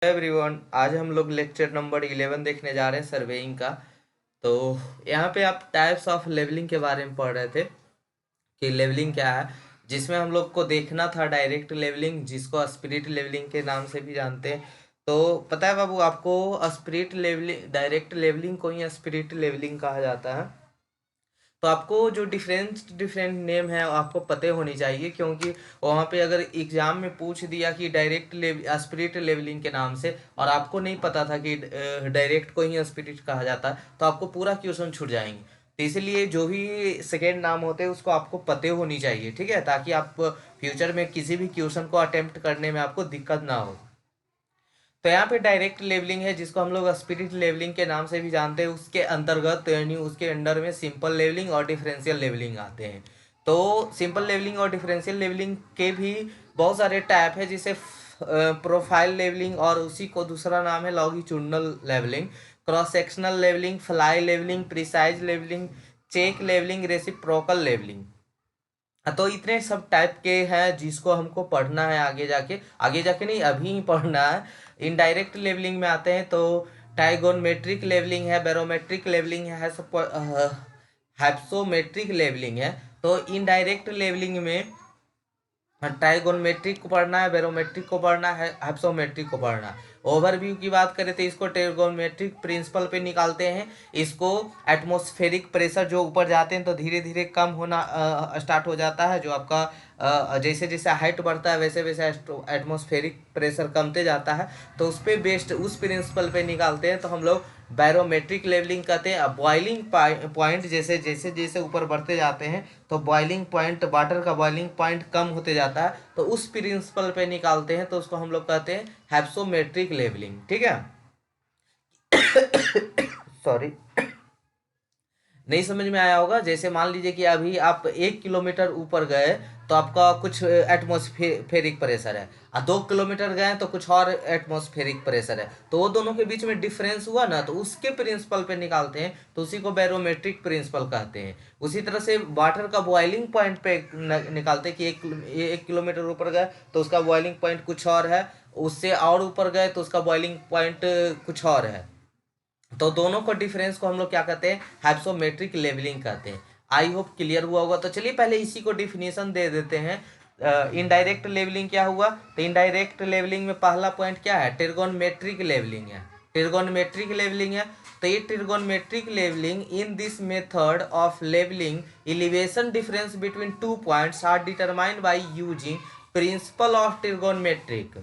Everyone, आज हम लोग लेक्चर नंबर 11 देखने जा रहे हैं सर्वेइंग का। तो यहाँ पे आप टाइप्स ऑफ लेवलिंग के बारे में पढ़ रहे थे कि लेवलिंग क्या है, जिसमें हम लोग को देखना था डायरेक्ट लेवलिंग, जिसको स्पिरिट लेवलिंग के नाम से भी जानते हैं। तो पता है बाबू आपको, स्पिरिट लेवलिंग डायरेक्ट लेवलिंग को ही स्पिरिट लेवलिंग कहा जाता है। तो आपको जो डिफरेंट डिफरेंट नेम है वो आपको पते होनी चाहिए, क्योंकि वहाँ पे अगर एग्जाम में पूछ दिया कि डायरेक्ट स्पिरिट लेवलिंग के नाम से और आपको नहीं पता था कि डायरेक्ट को ही स्पिरिट कहा जाता है, तो आपको पूरा क्वेश्चन छूट जाएंगे। तो इसलिए जो भी सेकेंड नाम होते हैं उसको आपको पते होनी चाहिए, ठीक है, ताकि आप फ्यूचर में किसी भी क्वेश्चन को अटेम्प्ट करने में आपको दिक्कत ना हो। तो यहाँ पे डायरेक्ट लेवलिंग है, जिसको हम लोग स्पिरिट लेवलिंग के नाम से भी जानते हैं। उसके अंतर्गत यानी उसके अंडर में सिंपल लेवलिंग और डिफरेंशियल लेवलिंग आते हैं। तो सिंपल लेवलिंग और डिफरेंशियल लेवलिंग के भी बहुत सारे टाइप है, जैसे प्रोफाइल लेवलिंग, और उसी को दूसरा नाम है longitudinal levelling, cross sectional levelling, fly levelling, precise levelling, check levelling, reciprocal levelling. तो इतने सब टाइप के हैं जिसको हमको पढ़ना है आगे जाके नहीं, अभी ही पढ़ना है। इनडायरेक्ट लेवलिंग में आते हैं तो टाइगोनमेट्रिक लेवलिंग है, बैरोमेट्रिक लेवलिंग है, हाइप्सोमेट्रिक लेवलिंग है। तो इनडायरेक्ट लेवलिंग में ट्राइगोनमेट्रिक को पढ़ना है, बैरोमेट्रिक को पढ़ना है, हाइप्सोमेट्रिक को पढ़ना है। ओवरव्यू की बात करें तो इसको ट्राइगोनमेट्रिक प्रिंसिपल पे निकालते हैं। इसको एटमॉस्फेरिक प्रेशर जो ऊपर जाते हैं तो धीरे धीरे कम होना स्टार्ट हो जाता है। जो आपका जैसे जैसे हाइट बढ़ता है वैसे वैसे एटमॉस्फेरिक प्रेशर कमते जाता है। तो उस पर बेस्ड उस प्रिंसिपल पे निकालते हैं तो हम लोग बैरोमेट्रिक लेवलिंग कहते हैं। अब बॉइलिंग पॉइंट जैसे जैसे जैसे ऊपर बढ़ते जाते हैं तो बॉइलिंग पॉइंट, वाटर का बॉइलिंग पॉइंट कम होते जाता है, तो उस प्रिंसिपल पे निकालते हैं, तो उसको हम लोग कहते हैं हैप्सोमेट्रिक लेवलिंग, ठीक है। सॉरी, नहीं समझ में आया होगा। जैसे मान लीजिए कि अभी आप 1 किलोमीटर ऊपर गए तो आपका कुछ एटमॉस्फेरिक प्रेशर है, और 2 किलोमीटर गए तो कुछ और एटमॉस्फेरिक प्रेशर है, तो वो दोनों के बीच में डिफरेंस हुआ ना, तो उसके प्रिंसिपल पे निकालते हैं, तो उसी को बैरोमेट्रिक प्रिंसिपल कहते हैं। उसी तरह से वाटर का बॉइलिंग पॉइंट पे निकालते हैं कि 1 किलोमीटर ऊपर गए तो उसका बॉइलिंग पॉइंट कुछ और है, उससे और ऊपर गए तो उसका बॉइलिंग पॉइंट कुछ और है। तो दोनों को डिफरेंस को हम लोग क्या कहते हैं, हाइप्सोमेट्रिक लेवलिंग कहते हैं। आई होप क्लियर हुआ होगा। तो चलिए पहले इसी को डिफिनेशन दे देते हैं। इनडायरेक्ट लेवलिंग क्या हुआ, तो इनडायरेक्ट लेवलिंग में पहला पॉइंट क्या है, ट्रिगोनमेट्रिक लेवलिंग है। ट्रिगोनमेट्रिक लेवलिंग है, तो ये trigonometric levelling in this method of levelling elevation difference between two points are determined by using principle of trigonometric.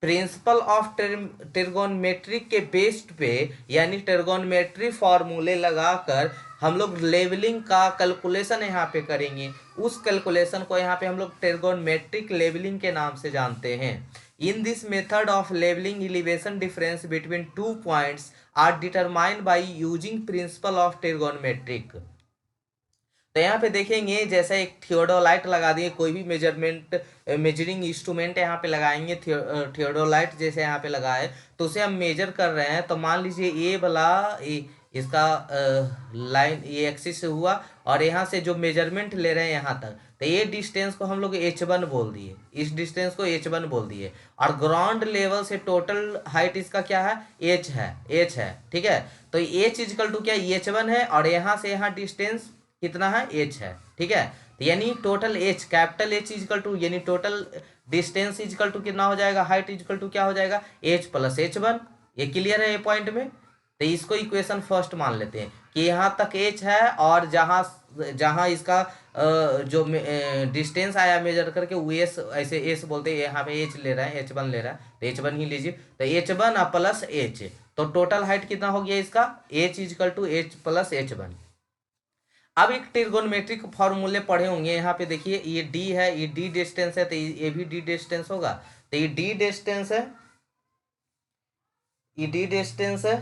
Principle of trigonometric के बेस्ड पे यानी ट्रिगोनमेट्री फॉर्मूले लगाकर हम लोग लेवलिंग का कैलकुलेशन यहाँ पे करेंगे। उस कैलकुलेशन को यहाँ पे हम लोग ट्रिगोनमेट्रिक लेवलिंग के नाम से जानते हैं। In this method of levelling elevation difference between two points are determined by using principle of trigonometric. तो यहाँ पे देखेंगे जैसे एक थियोडोलाइट लगा दिए, कोई भी मेजरिंग इंस्ट्रूमेंट यहाँ पे लगाएंगे, थियोडोलाइट जैसे यहाँ पे लगा है, तो उसे हम मेजर कर रहे हैं। तो मान लीजिए ये वाला इसका लाइन ये एक्सिस से हुआ, और यहाँ से जो मेजरमेंट ले रहे हैं यहाँ तक, तो ये डिस्टेंस को हम लोग H1 बोल दिए, इस डिस्टेंस को H1 बोल दिए। और ग्राउंड लेवल से टोटल हाइट इसका क्या है, H है, ठीक है। तो H इजकल टू क्या, H1 है, और यहाँ से यहाँ डिस्टेंस कितना है, H है, ठीक है। तो यानी total H, capital H equal to यानी टोटल डिस्टेंस इजकल टू कितना हो जाएगा, हाइट इजकल टू क्या हो जाएगा, H प्लस H1। ये क्लियर है ये पॉइंट में। तो इसको इक्वेशन फर्स्ट मान लेते हैं कि यहाँ तक H है, और जहाँ जहाँ इसका जो डिस्टेंस आया मेजर करके वो एस, ऐसे एस बोलते हैं, यहाँ पे H ले रहा है, H1 ले रहा है, तो H1 ही लीजिए। तो H1 प्लस H, तो टोटल हाइट कितना हो गया इसका, H equal to H plus H1। अब एक ट्रिगोनमेट्रिक फॉर्मूले पढ़े होंगे, यहाँ पे देखिए ये D है, ये D डिस्टेंस है, तो ये भी D डिस्टेंस होगा। तो ये D डिस्टेंस है, ये D डिस्टेंस है,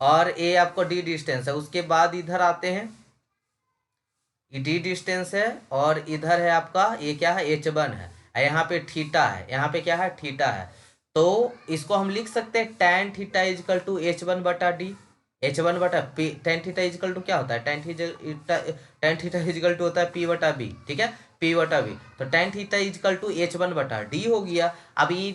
और ये आपको D डिस्टेंस है। उसके बाद इधर आते हैं, ये D डिस्टेंस है, और इधर है आपका ये क्या है, H1 है, यहाँ पे थीटा है, यहाँ पे क्या है, थीटा है। तो इसको हम लिख सकते हैं tan theta equal to H1 बटा D। H1 बटा P, tan theta equal to क्या होता है, टेन थीटा इजकल टू होता है P बटा B, ठीक है, P बटा B। तो ten theta equal to H1 बटा D हो गया। अब ये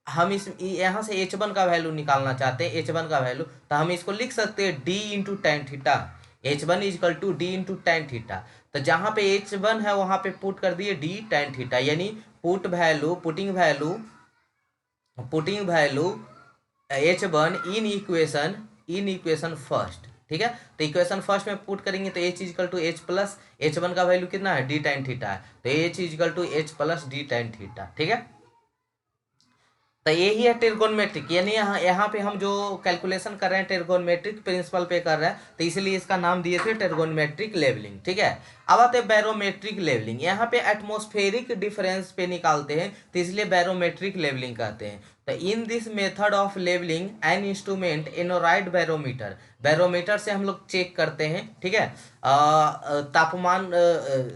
हम इस यहाँ से H1 का वैल्यू निकालना चाहते हैं, H1 का वैल्यू, तो हम इसको लिख सकते हैं D into tan theta. H1 equal to D into tan theta. तो जहाँ पे H1 है वहाँ पे पुट कर दिए D टेन थीटा, यानी putting value H1 in equation first. ठीक है, तो इक्वेशन फर्स्ट में पुट करेंगे तो H equal to H plus H1 का वैल्यू कितना है, D टेन थीटा है, तो H equal to H plus D tan theta. ठीक है, तो यही है टेर्गोनमेट्रिक, यानी यहाँ पे हम जो कैलकुलेशन कर रहे हैं टेर्गोनमेट्रिक प्रिंसिपल पे कर रहे हैं, तो इसलिए इसका नाम दिए थे टेर्गोनमेट्रिक लेवलिंग। ठीक है, अब आते हैं बैरोमेट्रिक लेवलिंग। यहाँ पे एटमॉस्फेरिक डिफरेंस पे निकालते हैं, तो इसलिए बैरोमेट्रिक लेवलिंग कहते हैं। तो in this method of levelling an instrument aneroid barometer, barometer से हम लोग चेक करते हैं। ठीक है, तापमान,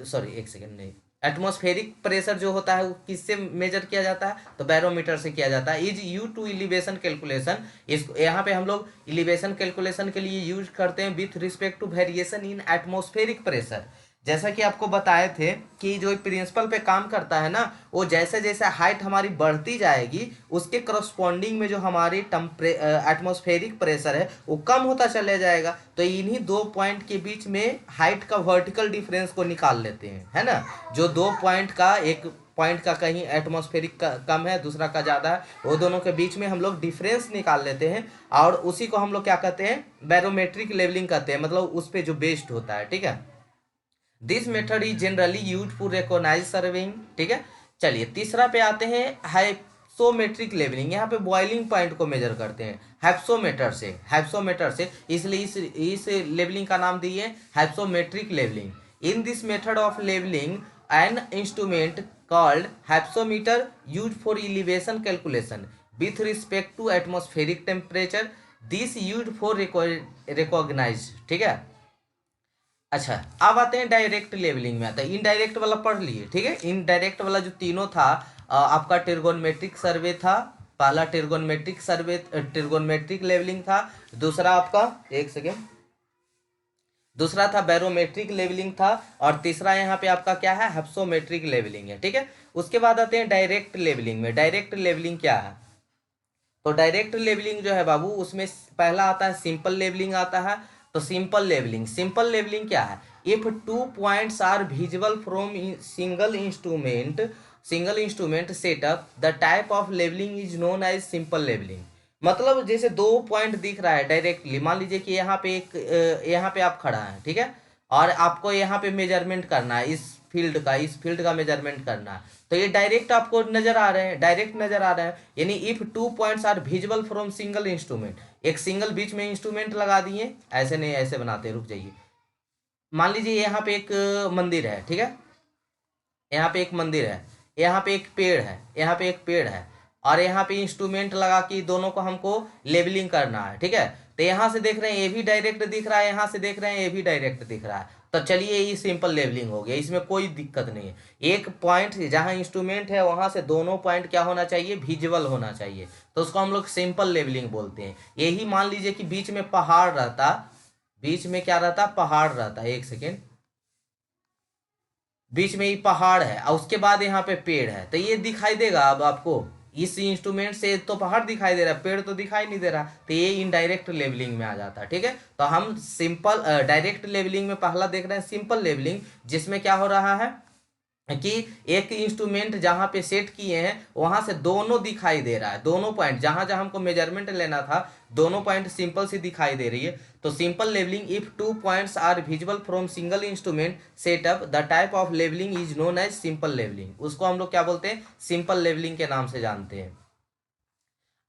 सॉरी एक सेकेंड, नहीं, एटमॉस्फेरिक प्रेशर जो होता है वो किससे मेजर किया जाता है, तो बैरोमीटर से किया जाता है। Is you to elevation calculation, इसको यहाँ पे हम लोग एलिवेशन कैलकुलेशन के लिए यूज करते हैं with respect to variation in atmospheric pressure. जैसा कि आपको बताए थे कि जो प्रिंसिपल पे काम करता है ना, वो जैसे जैसे हाइट हमारी बढ़ती जाएगी उसके करस्पॉन्डिंग में जो हमारी एटमॉस्फेरिक प्रेशर है वो कम होता चला जाएगा। तो इन्हीं दो पॉइंट के बीच में हाइट का वर्टिकल डिफरेंस को निकाल लेते हैं, है ना। जो दो पॉइंट का, एक पॉइंट का कहीं एटमॉस्फेरिक का कम है, दूसरा का ज़्यादा है, वो दोनों के बीच में हम लोग डिफरेंस निकाल लेते हैं, और उसी को हम लोग क्या कहते हैं, बैरोमेट्रिक लेवलिंग कहते हैं, मतलब उस पर जो बेस्ड होता है। ठीक है, this method is generally use for reconnaissance surveying. ठीक है, चलिए तीसरा पे आते हैं, हाइप्सोमेट्रिक लेवलिंग। यहाँ पे बॉइलिंग पॉइंट को मेजर करते हैं हाइप्सोमीटर से, इसलिए इस लेवलिंग का नाम दिए hypsometric levelling. In this method of levelling an instrument called hypsometer use for elevation calculation with respect to atmospheric temperature, this use for recognise. ठीक है, अच्छा अब आते हैं डायरेक्ट लेवलिंग में। आता है इनडायरेक्ट वाला पढ़ लिए। ठीक है, इनडायरेक्ट वाला जो तीनों था, आपका टेर्गोनमेट्रिक सर्वे था, पहला टेर्गोनमेट्रिक लेवलिंग था, दूसरा आपका, एक सेकेंड, दूसरा था बैरोमेट्रिक लेवलिंग था, और तीसरा यहाँ पे आपका क्या है, हेप्सोमेट्रिक लेवलिंग है। ठीक है, उसके बाद आते हैं डायरेक्ट लेवलिंग में। डायरेक्ट लेवलिंग क्या है, तो डायरेक्ट लेवलिंग जो है बाबू, उसमें पहला आता है सिंपल लेवलिंग आता है। तो सिंपल लेवलिंग क्या है, if two points are visible from single instrument setup the type of levelling is known as simple levelling. मतलब जैसे दो पॉइंट दिख रहा है डायरेक्टली, मान लीजिए कि यहाँ पे आप खड़ा है, ठीक है, और आपको यहाँ पे मेजरमेंट करना है, इस फील्ड का मेजरमेंट करना है, तो ये डायरेक्ट आपको नजर आ रहे हैं, डायरेक्ट नजर आ रहे हैं। यानी if two points are visible from single instrument, एक सिंगल बीच में इंस्ट्रूमेंट लगा दिए, ऐसे नहीं, ऐसे बनाते, रुक जाइए। मान लीजिए यहाँ पे एक मंदिर है, ठीक है, यहाँ पे एक मंदिर है, यहाँ पे एक पेड़ है, यहाँ पे एक पेड़ है, और यहाँ पे इंस्ट्रूमेंट लगा कि दोनों को हमको लेबलिंग करना है। ठीक है, तो यहाँ से देख रहे हैं ये भी डायरेक्ट दिख रहा है, यहाँ से देख रहे हैं ये भी डायरेक्ट दिख रहा है, तो चलिए ये सिंपल लेबलिंग हो गया, इसमें कोई दिक्कत नहीं है। एक पॉइंट जहाँ इंस्ट्रूमेंट है वहाँ से दोनों पॉइंट क्या होना चाहिए, विजिबल होना चाहिए, तो उसको हम लोग सिंपल लेबलिंग बोलते हैं। यही मान लीजिए कि बीच में पहाड़ रहता, बीच में क्या रहता, पहाड़ रहता, एक सेकेंड, बीच में ही पहाड़ है और उसके बाद यहाँ पे पेड़ है, तो ये दिखाई देगा अब आपको, इस इंस्ट्रूमेंट से तो पहाड़ दिखाई दे रहा है, पेड़ तो दिखाई नहीं दे रहा, तो ये इनडायरेक्ट लेवलिंग में आ जाता है। ठीक है, तो हम सिंपल डायरेक्ट लेवलिंग में पहला देख रहे हैं सिंपल लेवलिंग, जिसमें क्या हो रहा है कि एक इंस्ट्रूमेंट जहां पे सेट किए हैं वहां से दोनों दिखाई दे रहा है, दोनों पॉइंट जहां जहां हमको मेजरमेंट लेना था, दोनों पॉइंट सिंपल सी दिखाई दे रही है। तो simple levelling, if two points are visible from single instrument setup the type of levelling is known as simple levelling, उसको हम लोग क्या बोलते हैं, सिंपल लेवलिंग के नाम से जानते हैं।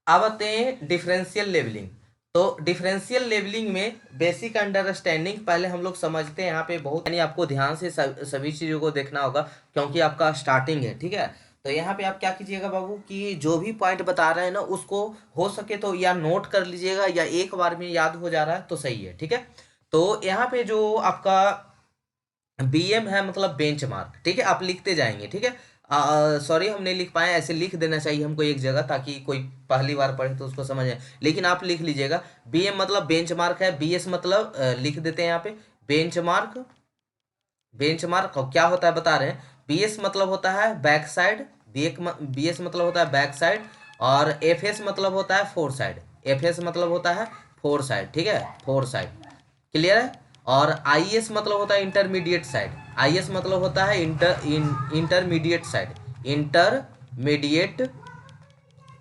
अब आते हैं डिफरेंशियल लेवलिंग। तो डिफरेंशियल लेवलिंग में बेसिक अंडरस्टैंडिंग पहले हम लोग समझते हैं, यहाँ पे बहुत, यानी आपको ध्यान से सभी चीज़ों को देखना होगा क्योंकि आपका स्टार्टिंग है। ठीक है, तो यहाँ पे आप क्या कीजिएगा बाबू कि जो भी पॉइंट बता रहे हैं ना उसको हो सके तो या नोट कर लीजिएगा, या एक बार में याद हो जा रहा है तो सही है। ठीक है, तो यहाँ पे जो आपका BM है, मतलब बेंच मार्क, ठीक है, आप लिखते जाएंगे। ठीक है, सॉरी हम नहीं लिख पाए, ऐसे लिख देना चाहिए हमको एक जगह, ताकि कोई पहली बार पढ़े तो उसको समझ आए, लेकिन आप लिख लीजिएगा। BM मतलब बेंच मार्क है, BS मतलब लिख देते हैं यहाँ पे बेंच मार्क। बेंच मार्क क्या होता है बता रहे हैं, BS मतलब होता है बैक साइड, BS मतलब होता है बैक साइड, और एफ एस मतलब होता है फोर साइड, एफ एस मतलब होता है फोर साइड, ठीक है, फोर साइड, क्लियर है। और आई एस मतलब होता है इंटरमीडिएट साइड, आई एस मतलब होता है intermediate side, intermediate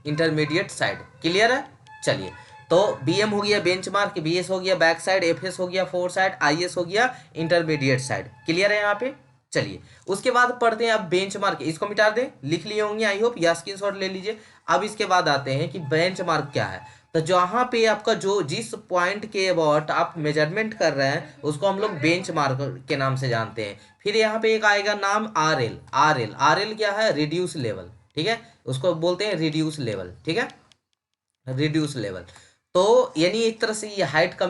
intermediate side, clear है। चलिए, तो बी एम हो गया बेंचमार्क, बी एस हो गया बैक साइड, एफ एस हो गया फोर साइड, आई एस हो गया इंटरमीडिएट साइड, क्लियर है यहाँ पे। चलिए, उसके बाद पढ़ते हैं अब बेंचमार्क, इसको मिटा दें, लिख लिए होंगे आई होप, या स्क्रीनशॉट ले लीजिए। अब इसके बाद आते हैं कि बेंचमार्क क्या है। तो जहाँ पे आपका जो जिस पॉइंट के अबाउट आप मेजरमेंट कर रहे हैं उसको हम लोग बेंचमार्क के नाम से जानते हैं। फिर यहाँ पे एक आएगा नाम R L, R L, R L क्या है, रिड्यूस लेवल, ठीक है, उसको बोलते हैं रिड्यूस लेवल, ठीक है, रिड्यूस लेवल। तो यानी एक तरह से ये हाइट का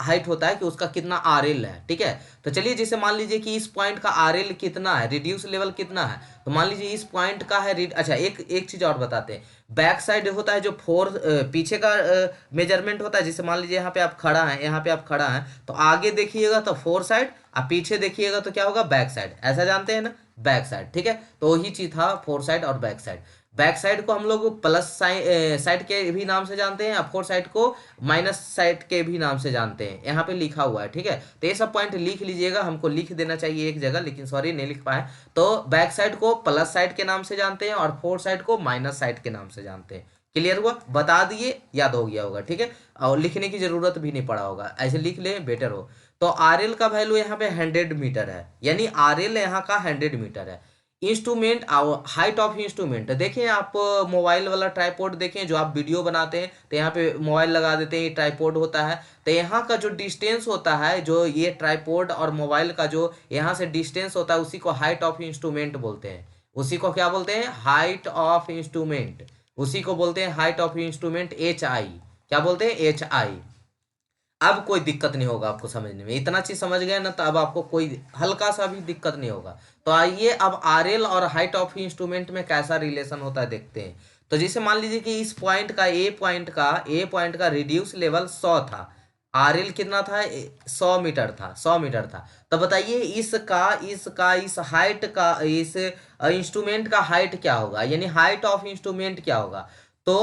हाइट होता है कि उसका कितना आर एल है, ठीक है। तो चलिए, जैसे मान लीजिए कि इस पॉइंट का आर एल कितना है, रिड्यूस लेवल कितना है, तो मान लीजिए इस पॉइंट का है अच्छा, एक एक चीज और बताते हैं। बैक साइड होता है जो फोर पीछे का मेजरमेंट होता है, जैसे मान लीजिए यहाँ पे आप खड़ा है, यहाँ पे आप खड़ा है, तो आगे देखिएगा तो फोर साइड, और पीछे देखिएगा तो क्या होगा, बैक साइड, ऐसा जानते हैं ना, बैक साइड, ठीक है। तो वही चीज था फोर साइड और बैक साइड। बैक साइड को हम लोग प्लस साइड के भी नाम से जानते हैं, फोर साइड को माइनस साइड के भी नाम से जानते हैं, यहाँ पे लिखा हुआ है, ठीक है। तो ये सब पॉइंट लिख लीजिएगा, हमको लिख देना चाहिए एक जगह, लेकिन सॉरी नहीं लिख पाए। तो बैक साइड को प्लस साइड के नाम से जानते हैं और फोर साइड को माइनस साइड के नाम से जानते हैं, क्लियर हुआ, बता दिए, याद हो गया होगा, ठीक है, और लिखने की जरूरत भी नहीं पड़ा होगा, ऐसे लिख ले बेटर हो। तो आर एल का वैल्यू यहाँ पे 100 मीटर है, यानी आर एल यहाँ का 100 मीटर है। इंस्ट्रूमेंट, हाइट ऑफ इंस्ट्रूमेंट देखें आप, मोबाइल वाला ट्राइपॉड देखें, जो आप वीडियो बनाते हैं तो यहाँ पे मोबाइल लगा देते हैं, ये ट्राइपॉड होता है। तो यहाँ का जो डिस्टेंस होता है, जो ये ट्राइपॉड और मोबाइल का जो यहाँ से डिस्टेंस होता है, उसी को हाइट ऑफ इंस्ट्रूमेंट बोलते हैं, उसी को क्या बोलते हैं, हाइट ऑफ इंस्ट्रूमेंट, उसी को बोलते हैं height of instrument, H I, क्या बोलते हैं, एच आई। अब कोई दिक्कत नहीं होगा आपको समझने में, इतना चीज समझ गए ना, तो अब आपको कोई हल्का सा भी दिक्कत नहीं होगा। तो आइए अब आरएल और हाइट ऑफ इंस्ट्रूमेंट में कैसा रिलेशन होता है देखते हैं। तो जैसे मान लीजिए कि इस पॉइंट का ए पॉइंट का रिड्यूस लेवल 100 था, आरएल कितना था, 100 मीटर था, 100 मीटर था। तो बताइए इस हाइट का, इस इंस्ट्रूमेंट का हाइट क्या होगा, यानी हाइट ऑफ इंस्ट्रूमेंट क्या होगा। तो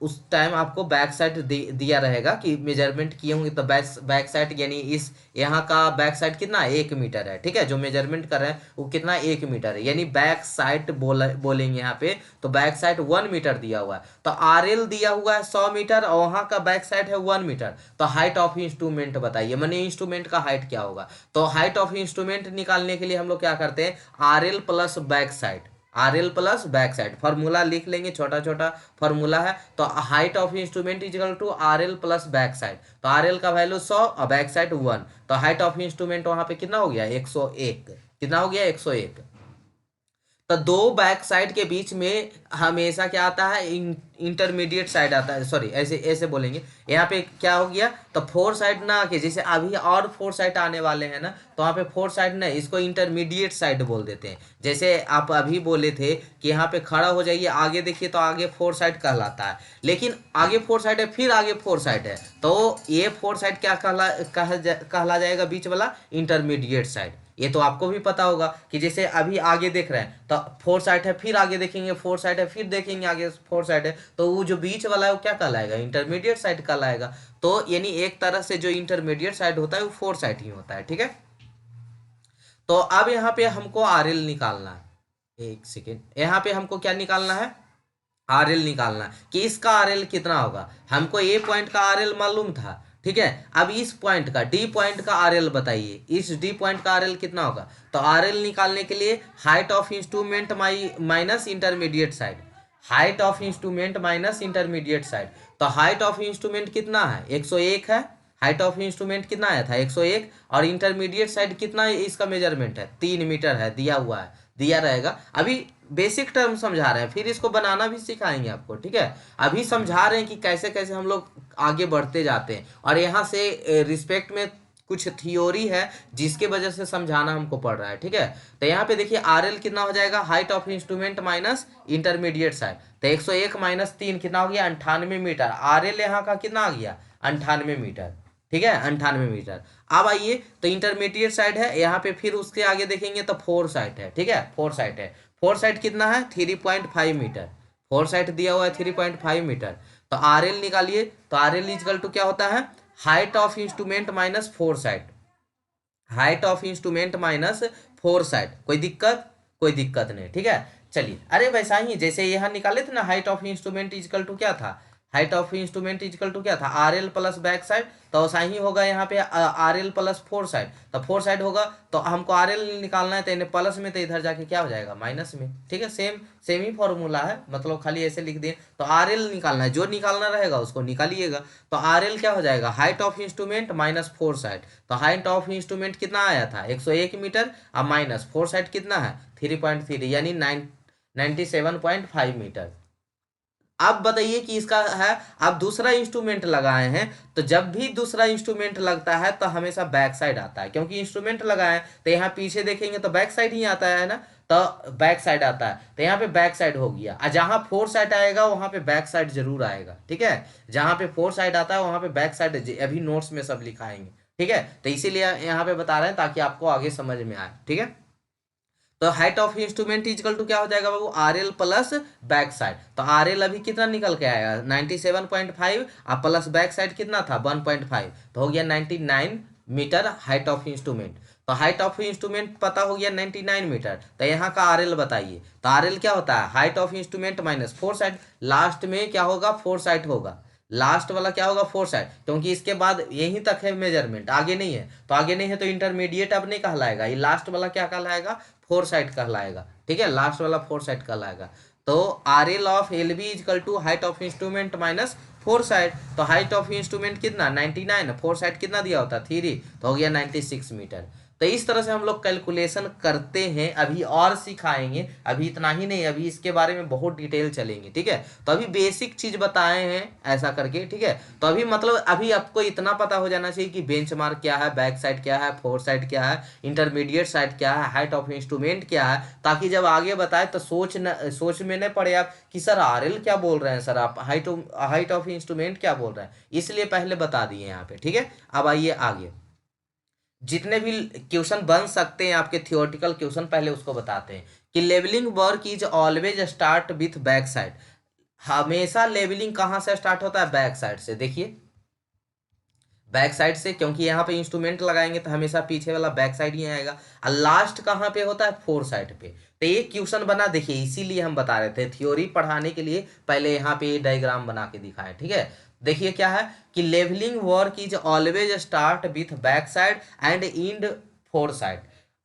उस टाइम आपको बैक साइड दिया रहेगा कि मेजरमेंट किए होंगे, तो बैक साइड यानी इस यहाँ का बैक साइड कितना, 1 मीटर है, ठीक है, जो मेजरमेंट कर रहे हैं वो कितना, 1 मीटर है, यानी बैक साइड बोलेंगे यहाँ पे, तो बैक साइड 1 मीटर दिया हुआ है। तो आर एल दिया हुआ है 100 मीटर और वहाँ का बैक साइड है 1 मीटर। तो हाइट ऑफ इंस्ट्रूमेंट बताइए, मैंने इंस्ट्रूमेंट का हाइट क्या होगा। तो हाइट ऑफ इंस्ट्रूमेंट निकालने के लिए हम लोग क्या करते हैं, R L plus back sight, R L plus back sight, formula लिख लेंगे, छोटा छोटा फॉर्मूला है। तो height of instrument equal to R L plus back side, तो आर एल का वैल्यू 100 और बैक साइड 1, तो हाइट ऑफ इंस्ट्रूमेंट वहां पे कितना हो गया, 101, कितना हो गया, 101। तो दो बैक साइड के बीच में हमेशा क्या आता है, इंटरमीडिएट साइड आता है, सॉरी ऐसे ऐसे बोलेंगे, यहाँ पे क्या हो गया, तो फोर साइड ना आके, जैसे अभी और फोर साइड आने वाले हैं ना, तो वहाँ पे फोर साइड ना, इसको इंटरमीडिएट साइड बोल देते हैं। जैसे आप अभी बोले थे कि यहाँ पे खड़ा हो जाइए, आगे देखिए तो आगे फोर साइड कहलाता है, लेकिन आगे फोर साइड है, फिर आगे फोर साइड है, तो ये फोर साइड क्या कहला जाएगा, बीच वाला इंटरमीडिएट साइड। ये तो आपको भी पता होगा कि जैसे अभी आगे देख रहे हैं तो फोर साइड है, फिर आगे देखेंगे फोर साइड है, फिर देखेंगे आगे फोर साइड है, तो वो जो बीच वाला है वो क्या कहलाएगा, इंटरमीडिएट साइड कहलाएगा। तो यानी एक तरह से जो इंटरमीडिएट साइड होता है वो फोर साइड ही होता है, ठीक है। तो अब यहाँ पे हमको आर एल निकालना है, एक सेकेंड, यहाँ पे हमको क्या निकालना है, आर एल निकालना है कि इसका आर एल कितना होगा। हमको ए पॉइंट का आर एल मालूम था, ठीक है, अब इस पॉइंट का, डी पॉइंट का आर एल बताइए, इस डी पॉइंट का आर एल कितना होगा। तो आर एल निकालने के लिए height of instrument minus intermediate side, height of instrument minus intermediate side. तो हाइट ऑफ इंस्ट्रूमेंट कितना है, 101 है, हाइट ऑफ इंस्ट्रूमेंट कितना आया था, 101, और इंटरमीडिएट साइड कितना है, इसका मेजरमेंट है 3 मीटर है, दिया हुआ है, दिया रहेगा। अभी बेसिक टर्म समझा रहे हैं, फिर इसको बनाना भी सिखाएंगे आपको, ठीक है। अभी समझा रहे हैं कि कैसे कैसे हम लोग आगे बढ़ते जाते हैं, और यहाँ से रिस्पेक्ट में कुछ थियोरी है जिसके वजह से समझाना हमको पड़ रहा है, ठीक है। तो यहाँ पे देखिए आर एल कितना हो जाएगा, height of instrument minus intermediate side, तो 101 माइनस 3 कितना हो गया, 98 मीटर। आर एल यहाँ का कितना आ गया, 98 मीटर, ठीक है, 98 मीटर। अब आइए, तो इंटरमीडिएट साइड है यहाँ पे, फिर उसके आगे देखेंगे तो फोर साइड है, ठीक है, फोर साइड है, फोर साइड कितना है, 3.5 मीटर, फोर साइड दिया हुआ है 3.5 मीटर। तो आर एल निकालिए, तो आर एल इजकल टू क्या होता है, height of instrument minus fore side, height of instrument minus fore side. कोई दिक्कत, कोई दिक्कत नहीं, ठीक है। चलिए, अरे वैसा ही जैसे यहाँ निकाले थे ना, height of instrument is equal to क्या था, height of instrument is equal to क्या था, R L plus back side. तो वैसा ही होगा यहाँ पे R L plus fore side, तो फोर साइड होगा, तो हमको आर एल निकालना है, तो इन्हें प्लस में, तो इधर जाके क्या हो जाएगा, माइनस में, ठीक है। सेम सेम ही फॉर्मूला है, मतलब खाली ऐसे लिख दिए। तो आर एल निकालना है, जो निकालना रहेगा उसको निकालिएगा। तो आर एल क्या हो जाएगा, height of instrument minus fore side. तो हाइट ऑफ इंस्ट्रूमेंट कितना आया था 101 मीटर, अब माइनस फोर साइड कितना है 3.3, यानी 97.5 मीटर। अब बताइए कि इसका है, अब दूसरा इंस्ट्रूमेंट लगाए हैं, तो जब भी दूसरा इंस्ट्रूमेंट लगता है तो हमेशा बैक साइड आता है, क्योंकि इंस्ट्रूमेंट लगाए तो यहाँ पीछे देखेंगे तो बैक साइड ही आता है ना, तो बैक साइड आता है, तो यहाँ पे बैक साइड हो गया। और जहाँ फोर साइड आएगा वहाँ पे बैक साइड जरूर आएगा, ठीक है। जहाँ पे फोर साइड आता है वहाँ पे बैक साइड, अभी नोट्स में सब लिखाएंगे, ठीक है। तो इसीलिए यहाँ पे बता रहे हैं ताकि आपको आगे समझ में आए, ठीक है। तो height of instrument is equal to क्या हो जाएगा बाबू, R L plus back side. तो आर एल अभी कितना निकल के आएगा 97.5, और प्लस बैक साइड कितना था 1.5, तो हो गया 99 मीटर हाइट ऑफ इंस्ट्रूमेंट। तो हाइट ऑफ इंस्ट्रूमेंट पता हो गया 99 मीटर, तो यहाँ का आर एल बताइए। तो आर एल क्या होता है, height of instrument minus fore side, last में क्या होगा, फोर साइड होगा, लास्ट वाला क्या होगा, फोर साइड, क्योंकि इसके बाद यहीं तक है मेजरमेंट, आगे नहीं है। तो आगे नहीं है तो इंटरमीडिएट अब नहीं कहलाएगा, ये लास्ट वाला क्या कहलाएगा, फोर साइड कहलाएगा, ठीक है। लास्ट वाला फोर साइड कहलाएगा। तो R L of L B equal to height of instrument minus fore side. तो हाइट ऑफ इंस्ट्रूमेंट कितना 99, फोर साइड कितना दिया होता 3, तो हो गया 96 मीटर। तो इस तरह से हम लोग कैलकुलेशन करते हैं, अभी और सिखाएंगे, अभी इतना ही नहीं, अभी इसके बारे में बहुत डिटेल चलेंगे, ठीक है। तो अभी बेसिक चीज बताए हैं ऐसा करके, ठीक है। तो अभी मतलब अभी आपको इतना पता हो जाना चाहिए कि बेंचमार्क क्या है, बैक साइड क्या है, फोर साइड क्या है, इंटरमीडिएट साइड क्या है, हाइट ऑफ इंस्ट्रूमेंट क्या है, ताकि जब आगे बताए तो सोच में न पड़े आप कि सर आर एल क्या बोल रहे हैं, सर आप हाइट ऑफ इंस्ट्रूमेंट क्या बोल रहे हैं, इसलिए पहले बता दिए यहाँ पे, ठीक है। अब आइए आगे, जितने भी क्वेश्चन बन सकते हैं आपके थियोरेटिकल क्वेश्चन, पहले उसको बताते हैं कि levelling work is always start with back sight. हमेशा लेवलिंग कहाँ से स्टार्ट होता है, बैक साइड से। देखिए बैक साइड से, क्योंकि यहाँ पे इंस्ट्रूमेंट लगाएंगे तो हमेशा पीछे वाला बैक साइड ही आएगा। और लास्ट कहाँ पे होता है, फोर साइड पे। तो ये क्वेश्चन बना, देखिए इसीलिए हम बता रहे थे, थ्योरी पढ़ाने के लिए पहले यहाँ पे डायग्राम बना के दिखाए, ठीक है। देखिए क्या है कि levelling work is always start with back sight and end fore sight.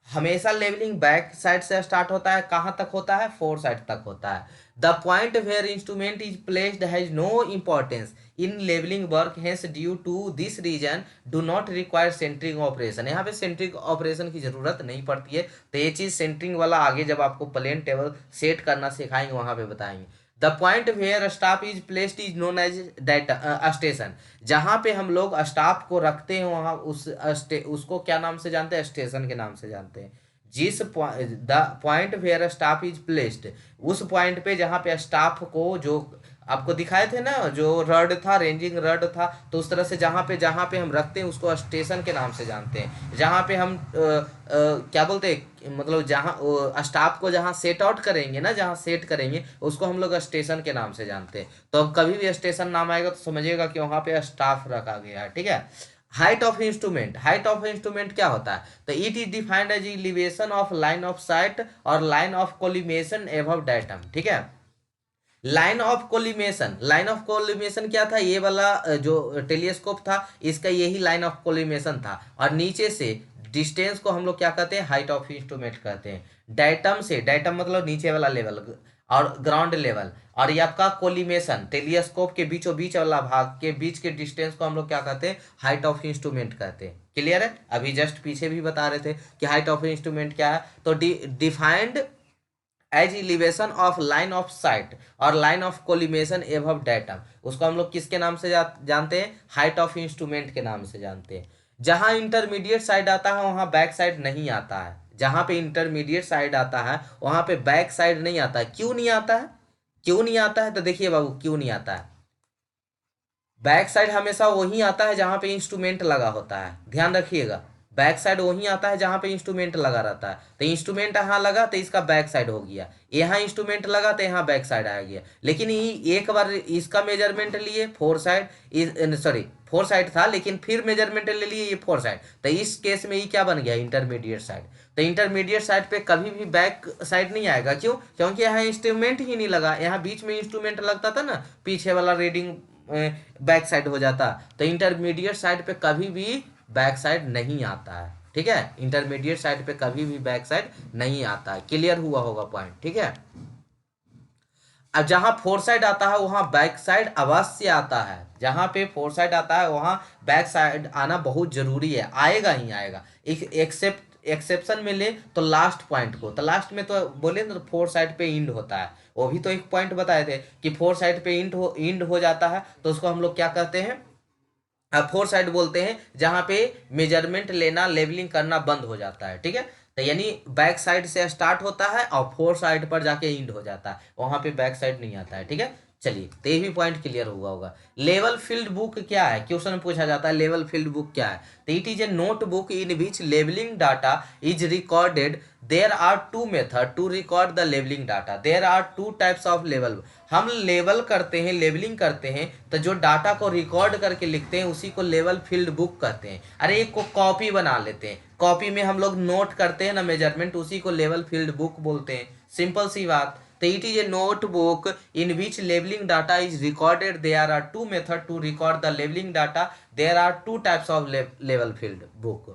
हमेशा लेवलिंग बैक साइड से स्टार्ट होता है, कहाँ तक होता है, फोर साइड तक होता है। The point where instrument is placed has no importance in levelling work, hence due to this reason do not require centring operation. यहाँ पे सेंटरिंग ऑपरेशन की जरूरत नहीं पड़ती है। तो ये चीज सेंटरिंग वाला आगे जब आपको प्लेन टेबल सेट करना सिखाएंगे वहां पे बताएंगे। The point where staff is placed is known as station. जहाँ पे हम लोग स्टाफ को रखते हैं वहां उसको क्या नाम से जानते हैं, स्टेशन के नाम से जानते हैं। जिस the point where staff is placed, उस पॉइंट पे जहाँ पे स्टाफ को, जो आपको दिखाए थे ना, जो रड था, रेंजिंग रड था, तो उस तरह से जहाँ पे हम रखते हैं उसको स्टेशन के नाम से जानते हैं। जहाँ पे हम क्या बोलते हैं, मतलब जहाँ स्टाफ को जहाँ सेट आउट करेंगे ना, जहाँ सेट करेंगे उसको हम लोग स्टेशन के नाम से जानते हैं। तो अब कभी भी स्टेशन नाम आएगा तो समझिएगा कि वहाँ पे स्टाफ रखा गया है, ठीक है। Height of instrument, height of instrument क्या होता है, तो it is defined as elevation of line of sight और line of collimation above datum, ठीक है। Line of collimation, line of collimation क्या था, ये वाला जो टेलीस्कोप था इसका यही लाइन ऑफ कोलिमेशन था। और नीचे से डिस्टेंस को हम लोग क्या कहते हैं, हाइट ऑफ इंस्ट्रूमेंट कहते हैं। डायटम से, डायटम मतलब नीचे वाला लेवल, और ग्राउंड लेवल, और ये आपका कोलिमेशन टेलीस्कोप के बीचों बीच वाला भाग के बीच के डिस्टेंस को हम लोग क्या कहते हैं, हाइट ऑफ इंस्ट्रूमेंट कहते हैं। क्लियर है, अभी जस्ट पीछे भी बता रहे थे कि हाइट ऑफ इंस्ट्रूमेंट क्या है। तो defined as elevation of line of sight और line of collimation above datum, उसको हम लोग किसके नाम से जानते हैं, हाइट ऑफ इंस्ट्रूमेंट के नाम से जानते हैं। जहां इंटरमीडिएट साइड आता है वहां बैक साइड नहीं आता है, जहां पे इंटरमीडिएट साइड आता है वहां पे बैक साइड नहीं आता है। क्यों नहीं आता है, क्यों नहीं आता है, तो देखिए बाबू क्यों नहीं आता है। बैक साइड हमेशा वही आता है जहां पे इंस्ट्रूमेंट लगा होता है, ध्यान रखिएगा। बैक साइड वहीं आता है जहां पे इंस्ट्रूमेंट लगा रहता है। तो इंस्ट्रूमेंट यहाँ लगा तो इसका बैक साइड हो गया, यहाँ इंस्ट्रूमेंट लगा तो यहाँ बैक साइड आ गया। लेकिन ये एक बार इसका मेजरमेंट लिए four side, sorry four side था, लेकिन फिर मेजरमेंट ले लिए ये फोर साइड, तो इस केस में ये क्या बन गया, इंटरमीडिएट साइड। तो इंटरमीडिएट साइड पे कभी भी बैक साइड नहीं आएगा, क्यों, क्योंकि यहाँ इंस्ट्रूमेंट ही नहीं लगा। यहाँ बीच में इंस्ट्रूमेंट लगता था ना, पीछे वाला रीडिंग बैक साइड हो जाता। तो इंटरमीडिएट साइड पे कभी भी बैक साइड नहीं आता है, ठीक है। इंटरमीडिएट साइड पे कभी भी बैक साइड नहीं आता है। क्लियर हुआ होगा पॉइंट, ठीक है। अब जहां फोर साइड आता है वहां बैक साइड अवश्य आता है, जहां पे फोर साइड आता है वहां बैक साइड आना बहुत जरूरी है, आएगा ही आएगा। एक्सेप्शन में ले तो लास्ट पॉइंट को, तो लास्ट में तो बोले ना, तो फोर साइड पे इंड होता है। वो भी तो एक पॉइंट बताए थे कि फोर साइड पे इंड हो जाता है, तो उसको हम लोग क्या कहते हैं, फोर साइड बोलते हैं, जहां पे मेजरमेंट लेना लेवलिंग करना बंद हो जाता है, ठीक है। तो यानी बैक साइड से स्टार्ट होता है और फोर साइड पर जाके इंड हो जाता है, वहां पे बैक साइड नहीं आता है, ठीक है। चलिए, तो ये भी पॉइंट क्लियर हुआ होगा। लेवल फील्ड बुक क्या है, क्वेश्चन पूछा जाता है लेवल फील्ड बुक क्या है। तो it is a note book in which levelling data is recorded. There are two method to record the levelling data. There are two types of level. हम level करते हैं, levelling करते हैं, तो जो डाटा को रिकॉर्ड करके लिखते हैं उसी को लेवल फील्ड बुक कहते हैं। अरे एक को कॉपी बना लेते हैं, कॉपी में हम लोग नोट करते हैं ना मेजरमेंट, उसी को लेवल फील्ड बुक बोलते हैं। सिंपल सी बात। तो it is a note book in which levelling data is recorded. There are two method to record the levelling data. There are two types of level field book.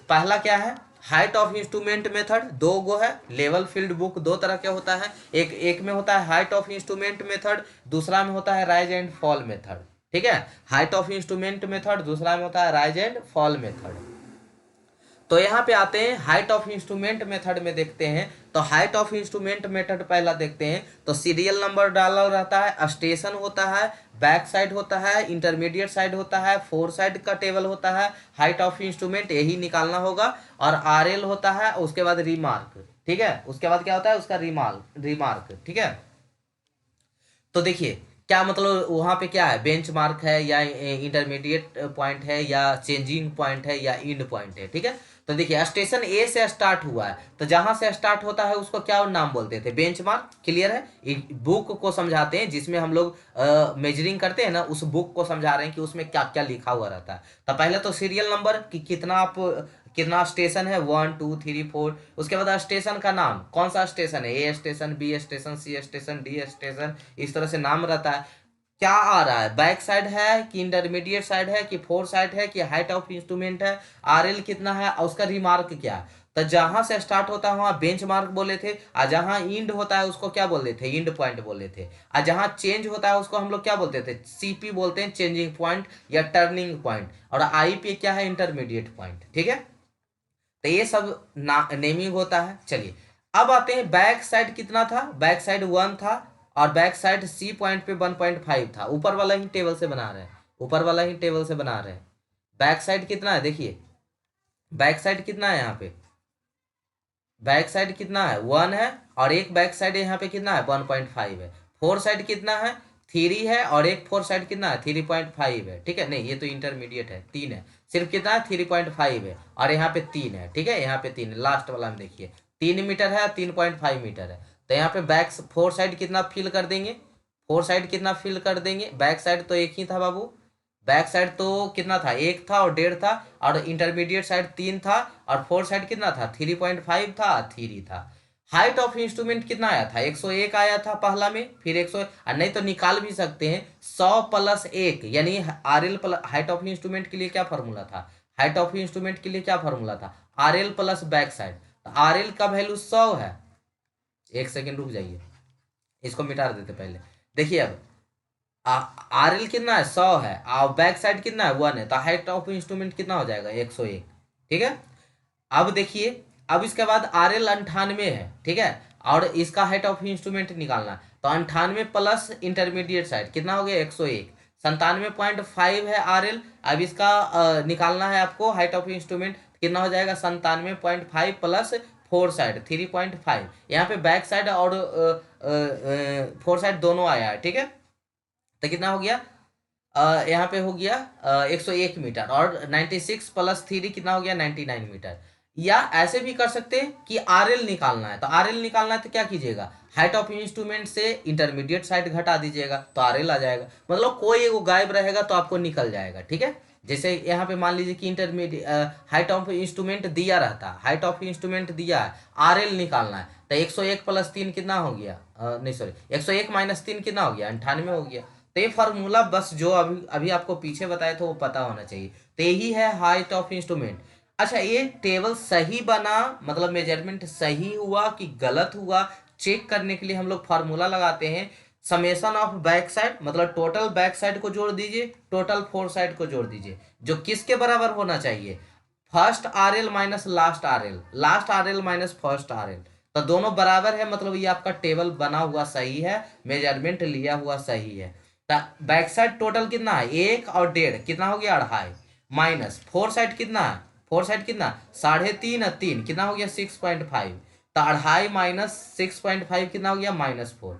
पहला क्या है, height of instrument method, दो गो है। Level field book दो तरह के होता है, एक में होता है हाइट ऑफ इंस्ट्रूमेंट मेथड, दूसरा में होता है राइज एंड फॉल मेथड, ठीक है। हाइट ऑफ इंस्ट्रूमेंट मेथड, दूसरा में होता है राइज एंड फॉल मेथड। तो यहाँ पे आते हैं हाइट ऑफ इंस्ट्रूमेंट मेथड में देखते हैं। तो हाइट ऑफ इंस्ट्रूमेंट मेथड पहला देखते हैं। तो सीरियल नंबर डाला रहता है, स्टेशन होता है, बैक साइड होता है, इंटरमीडिएट साइड होता है, फोर साइड का टेबल होता है। हाइट ऑफ इंस्ट्रूमेंट यही निकालना होगा। और आरएल होता है, उसके बाद रिमार्क, ठीक है। उसके बाद क्या होता है, उसका रिमार्क, ठीक है। तो देखिए क्या मतलब, वहां पे क्या है, बेंच मार्क है या इंटरमीडिएट पॉइंट है या चेंजिंग पॉइंट है या इंड पॉइंट है, ठीक है। तो देखिए स्टेशन ए से स्टार्ट हुआ है, तो जहां से स्टार्ट होता है उसको क्या नाम बोलते थे, बेंच मार्क। क्लियर है। बुक को समझाते हैं जिसमें हम लोग मेजरिंग करते हैं ना, उस बुक को समझा रहे हैं कि उसमें क्या क्या लिखा हुआ रहता है। तो पहले तो सीरियल नंबर कि कितना स्टेशन है, 1 2 3 4। उसके बाद स्टेशन का नाम, कौन सा स्टेशन है, A station, B station, C station, D station, इस तरह से नाम रहता है। क्या आ रहा है, बैक साइड है कि इंटरमीडिएट साइड है कि फोर साइड है कि हाइट ऑफ इंस्ट्रूमेंट है, आरएल कितना है और उसका रिमार्क क्या है। तो जहां से स्टार्ट होता है वहां बेंच मार्क बोले थे, और जहां इंड होता है उसको क्या बोलते थे, इंड पॉइंट बोले थे। और जहां चेंज होता है उसको हम लोग क्या बोलते थे, सीपी बोलते हैं, चेंजिंग पॉइंट या टर्निंग पॉइंट। और आईपी क्या है, इंटरमीडिएट पॉइंट, ठीक है। तो ये सब नेमिंग होता है। चलिए अब आते हैं बैक साइड कितना था, बैक साइड 1 था, और बैक साइड सी पॉइंट पे 1.5 था। ऊपर वाला ही टेबल से बना रहे हैं, ऊपर वाला ही टेबल से बना रहे हैं। बैक साइड कितना है, देखिए बैक साइड कितना है, यहाँ पे बैक साइड कितना है, 1 है, और एक बैक साइड यहाँ पे कितना है, 1.5 है। फोर साइड कितना है, 3 है, और एक फोर साइड कितना है, 3.5 है, ठीक है। नहीं, ये तो इंटरमीडिएट है, 3 है। सिर्फ कितना है, 3.5 है, और यहाँ पे 3 है, ठीक है। यहाँ पे 3 है, लास्ट वाला में देखिए 3 मीटर है, 3.5 मीटर है। तो यहाँ पे बैक फोर साइड कितना फिल कर देंगे, फोर साइड कितना फिल कर देंगे, बैक साइड तो एक ही था बाबू। बैक साइड तो कितना था, 1 था और 1.5 था, और इंटरमीडिएट साइड 3 था, और फोर साइड कितना था, 3.5 था, 3 था। हाइट ऑफ इंस्ट्रूमेंट कितना आया था, 101 आया था पहला में, फिर 100, नहीं तो निकाल भी सकते हैं 100+1, यानी RL plus, height of instrument के लिए क्या फॉर्मूला था, हाइट ऑफ इंस्ट्रूमेंट के लिए क्या फॉर्मूला था, RL plus back side. RL का वैल्यू 100 है। एक सेकेंड रुक जाइए, इसको मिटा देते पहले। देखिए अब आरएल कितना है, 100 है, और बैक साइड कितना है, 1 है, तो हाइट ऑफ इंस्ट्रूमेंट कितना हो जाएगा, 101, ठीक है। अब देखिए, अब इसके बाद आरएल 98 है, ठीक है, और इसका हाइट ऑफ इंस्ट्रूमेंट निकालना है। तो 98 प्लस इंटरमीडिएट साइड कितना हो गया, 101। 97.5 है आरएल। अब इसका निकालना है आपको हाइट ऑफ इंस्ट्रूमेंट, कितना हो जाएगा, 97.5 प्लस फोर साइड 3.5। यहाँ पे बैक साइड और फोर साइड दोनों आया है, ठीक है। तो कितना हो गया, यहाँ पे हो गया 101 मीटर, और 96 प्लस 3 कितना हो गया 99 मीटर। या ऐसे भी कर सकते हैं कि आरएल निकालना है, तो आरएल निकालना है तो क्या कीजिएगा, हाइट ऑफ इंस्ट्रूमेंट से इंटरमीडिएट साइड घटा दीजिएगा तो आरएल आ जाएगा, मतलब कोई एगो गायब रहेगा तो आपको निकल जाएगा, ठीक है। जैसे यहाँ पे मान लीजिए कि इंटरमीडिएट हाइट ऑफ इंस्ट्रूमेंट दिया रहता है, हाइट ऑफ इंस्ट्रूमेंट दिया है, आरएल निकालना है, तो 101 प्लस 3 कितना हो गया, नहीं सॉरी 101 माइनस 3 कितना हो गया, 98 हो गया। तो ये फार्मूला बस जो अभी अभी आपको पीछे बताया था वो पता होना चाहिए, तो यही है हाइट ऑफ इंस्ट्रूमेंट। अच्छा, ये टेबल सही बना मतलब मेजरमेंट सही हुआ कि गलत हुआ, चेक करने के लिए हम लोग फार्मूला लगाते हैं, समेशन ऑफ बैक साइड, मतलब टोटल बैक साइड को जोड़ दीजिए, टोटल फोर साइड को जोड़ दीजिए, जो किसके बराबर होना चाहिए, first RL minus last RL, last RL minus first RL, तो दोनों बराबर है, मतलब ये आपका टेबल बना हुआ सही है, मेजरमेंट लिया हुआ सही है। बैक साइड टोटल कितना है, 1 और 1.5 कितना हो गया 2.5, माइनस फोर साइड कितना है, फोर साइड कितना 3.5 और 3 कितना हो गया 6.5, तो 2.5 माइनस 6.5 कितना हो गया -4।